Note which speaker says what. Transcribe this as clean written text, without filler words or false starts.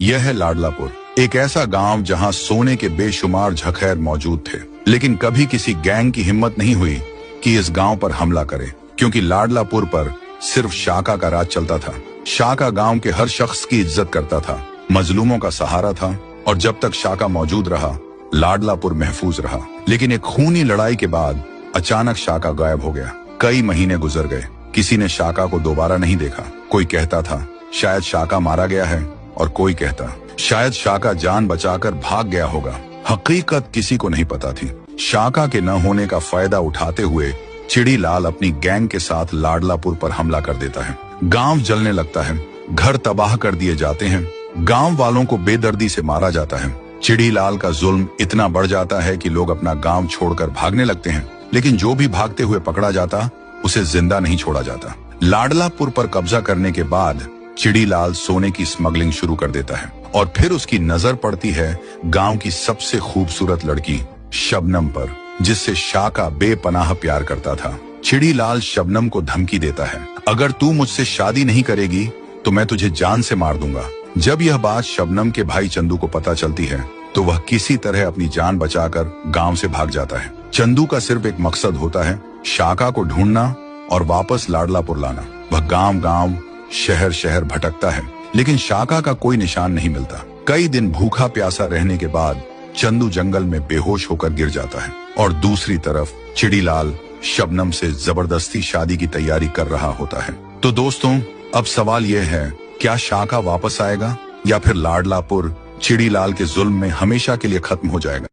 Speaker 1: यह है लाडलापुर, एक ऐसा गांव जहां सोने के बेशुमार झखैर मौजूद थे, लेकिन कभी किसी गैंग की हिम्मत नहीं हुई कि इस गांव पर हमला करे, क्योंकि लाडलापुर पर सिर्फ शाका का राज चलता था। शाका गांव के हर शख्स की इज्जत करता था, मजलूमों का सहारा था, और जब तक शाका मौजूद रहा लाडलापुर महफूज रहा। लेकिन एक खूनी लड़ाई के बाद अचानक शाका गायब हो गया। कई महीने गुजर गए, किसी ने शाका को दोबारा नहीं देखा। कोई कहता था शायद शाका मारा गया है, और कोई कहता शायद शाका जान बचाकर भाग गया होगा। हकीकत किसी को नहीं पता थी। शाका के न होने का फायदा उठाते हुए चिड़ीलाल अपनी गैंग के साथ लाडलापुर पर हमला कर देता है। गांव जलने लगता है, घर तबाह कर दिए जाते हैं, गांव वालों को बेदर्दी से मारा जाता है। चिड़ीलाल का जुल्म इतना बढ़ जाता है कि लोग अपना गांव छोड़कर भागने लगते हैं, लेकिन जो भी भागते हुए पकड़ा जाता उसे जिंदा नहीं छोड़ा जाता। लाडलापुर पर कब्जा करने के बाद चिड़ीलाल सोने की स्मगलिंग शुरू कर देता है, और फिर उसकी नजर पड़ती है गांव की सबसे खूबसूरत लड़की शबनम पर, जिससे शाका बेपनाह प्यार करता था। चिड़ीलाल शबनम को धमकी देता है, अगर तू मुझसे शादी नहीं करेगी तो मैं तुझे जान से मार दूंगा। जब यह बात शबनम के भाई चंदू को पता चलती है तो वह किसी तरह अपनी जान बचाकर गांव से भाग जाता है। चंदू का सिर्फ एक मकसद होता है, शाका को ढूंढना और वापस लाडलापुर लाना। वह गांव गांव शहर शहर भटकता है, लेकिन शाका का कोई निशान नहीं मिलता। कई दिन भूखा प्यासा रहने के बाद चंदू जंगल में बेहोश होकर गिर जाता है, और दूसरी तरफ चिड़ीलाल शबनम से जबरदस्ती शादी की तैयारी कर रहा होता है। तो दोस्तों, अब सवाल यह है, क्या शाका वापस आएगा या फिर लाडलापुर चिड़ीलाल के जुल्म में हमेशा के लिए खत्म हो जाएगा?